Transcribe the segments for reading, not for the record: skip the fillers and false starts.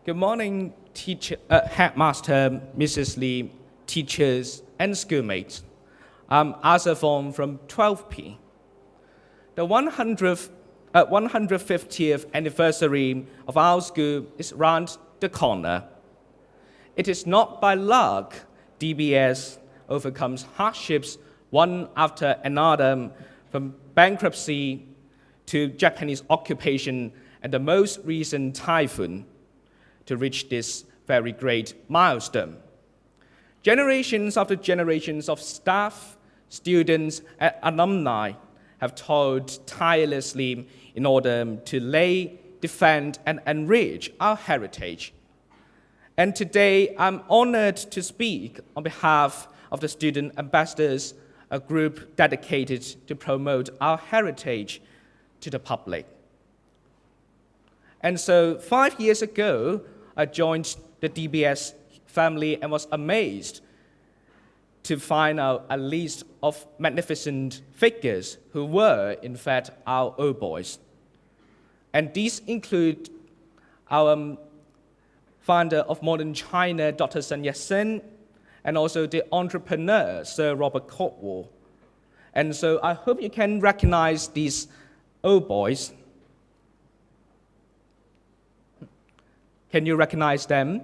Good morning, Headmaster, Mrs. Lee, teachers, and schoolmates. I'm Arthur Fong from 12P. The 150th anniversary of our school is round the corner. It is not by luck DBS overcomes hardships one after another, from bankruptcy to Japanese occupation and the most recent typhoon, to reach this very great milestone. Generations after generations of staff, students, and alumni have toiled tirelessly in order to lay, defend, and enrich our heritage. And today, I'm honored to speak on behalf of the Student Ambassadors, a group dedicated to promote our heritage to the public. And so 5 years ago, I joined the DBS family and was amazed to find out a list of magnificent figures who were, in fact, our old boys. And these include our founder of modern China, Dr. Sun Yat-sen, and also the entrepreneur, Sir Robert Caldwell. And so I hope you can recognize these old boys. Can you recognize them?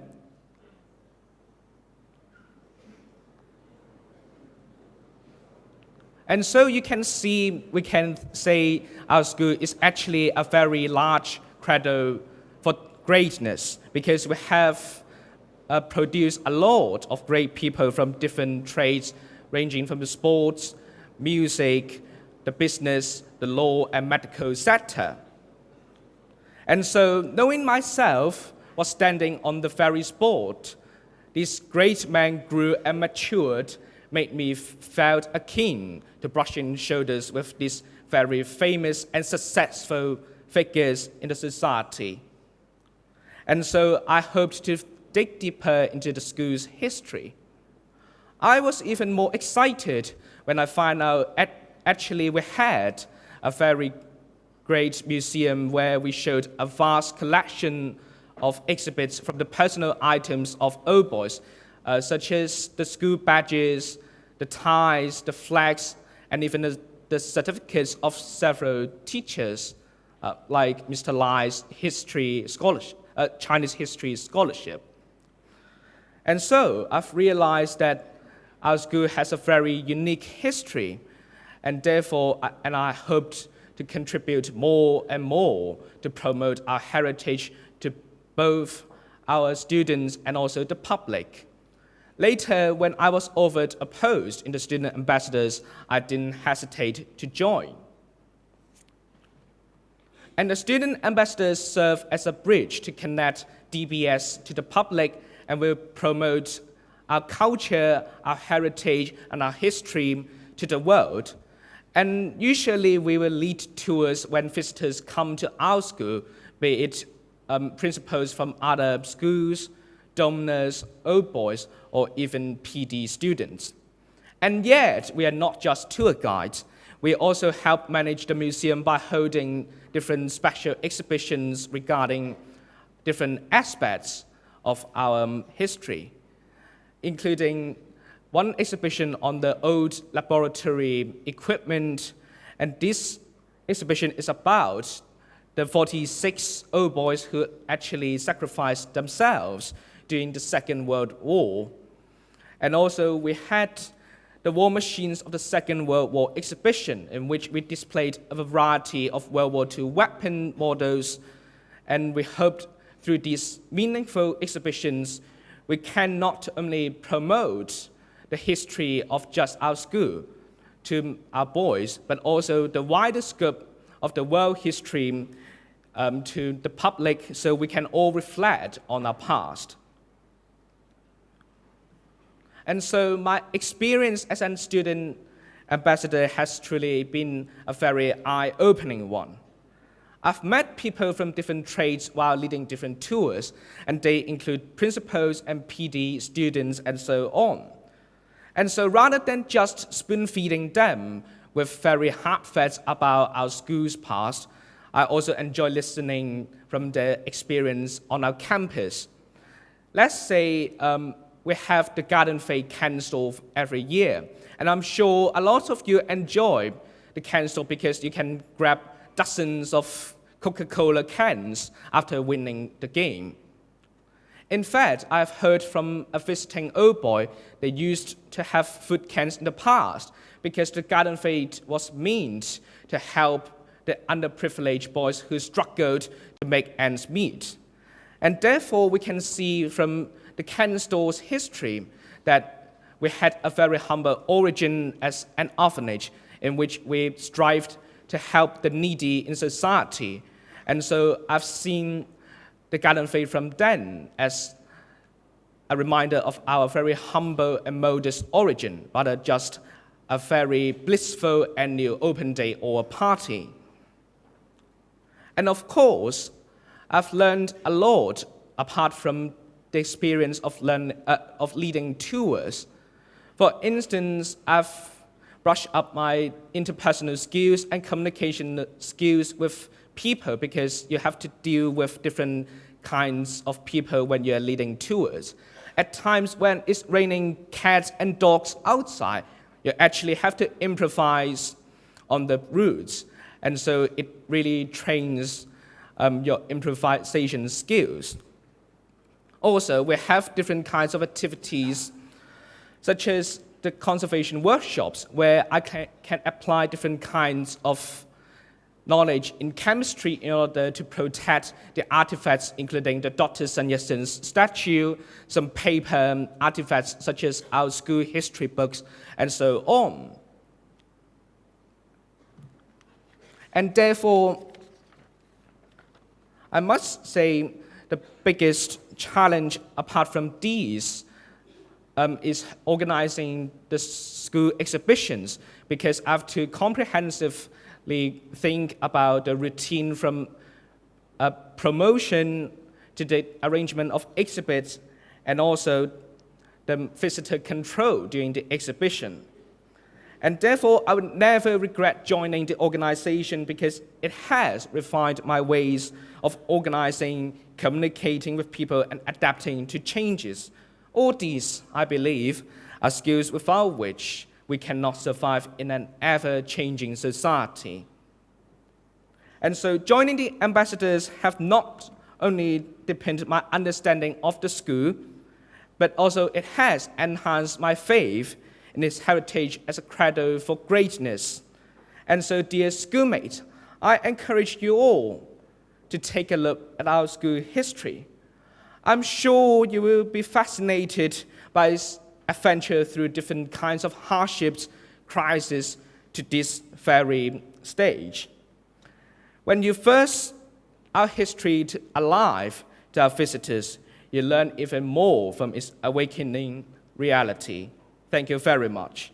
And so you can see, we can say our school is actually a very large cradle for greatness, because we have produced a lot of great people from different trades, ranging from the sports, music, the business, the law, and medical sector. And so knowing myself was standing on the very spot, this great man grew and matured, made me felt akin to brushing shoulders with these very famous and successful figures in the society. And so I hoped to dig deeper into the school's history. I was even more excited when I found out actually we had a very great museum where we showed a vast collection of exhibits from the personal items of old boys, such as the school badges, the ties, the flags, and even the certificates of several teachers, like Mr. Lai's history scholarship, Chinese history scholarship. And so I've realized that our school has a very unique history, and therefore, I hoped to contribute more and more to promote our heritage to both our students and also the public. Later, when I was offered a post in the Student Ambassadors, I didn't hesitate to join. And the Student Ambassadors serve as a bridge to connect DBS to the public and will promote our culture, our heritage, and our history to the world. And usually we will lead tours when visitors come to our school, be it principals from other schools, donors, old boys, or even PD students. And yet, we are not just tour guides. We also help manage the museum by holding different special exhibitions regarding different aspects of our history, including one exhibition on the old laboratory equipment. And this exhibition is about the 46 old boys who actually sacrificed themselves during the Second World War. And also we had the war machines of the Second World War exhibition, in which we displayed a variety of World War II weapon models. And we hoped through these meaningful exhibitions, we can not only promote the history of just our school to our boys, but also the wider scope of the world history to the public, so we can all reflect on our past. And so my experience as a student ambassador has truly been a very eye-opening one. I've met people from different trades while leading different tours, and they include principals and PD students and so on. And so rather than just spoon-feeding them with very hard facts about our school's past, I also enjoy listening from their experience on our campus. let's say we have the Garden Fete can store every year. And I'm sure a lot of you enjoy the can store because you can grab dozens of Coca-Cola cans after winning the game. In fact, I've heard from a visiting old boy they used to have food cans in the past because the Garden Fete was meant to help the underprivileged boys who struggled to make ends meet. And therefore, we can see from the can store's history that we had a very humble origin as an orphanage in which we strived to help the needy in society. And so I've seen the Garden Fete from then as a reminder of our very humble and modest origin, rather just a very blissful annual open day or party. And of course, I've learned a lot apart from the experience of leading tours. For instance, I've brushed up my interpersonal skills and communication skills with people because you have to deal with different kinds of people when you're leading tours. At times when it's raining cats and dogs outside, you actually have to improvise on the routes. And so it really trains your improvisation skills. Also, we have different kinds of activities, such as the conservation workshops, where I can apply different kinds of knowledge in chemistry in order to protect the artifacts, including the Dr. Sun Yat-sen's statue, some paper artifacts such as our school history books, and so on. And therefore, I must say the biggest challenge apart from these is organizing the school exhibitions, because I have to comprehensively think about the routine from promotion to the arrangement of exhibits and also the visitor control during the exhibition. And therefore, I would never regret joining the organization because it has refined my ways of organizing, communicating with people, and adapting to changes. All these, I believe, are skills without which we cannot survive in an ever-changing society. And so joining the ambassadors have not only deepened my understanding of the school, but also it has enhanced my faith in its heritage as a cradle for greatness. And so, dear schoolmates, I encourage you all to take a look at our school history. I'm sure you will be fascinated by its adventure through different kinds of hardships, crises, to this very stage. When you first our history alive to our visitors, you learn even more from its awakening reality. Thank you very much.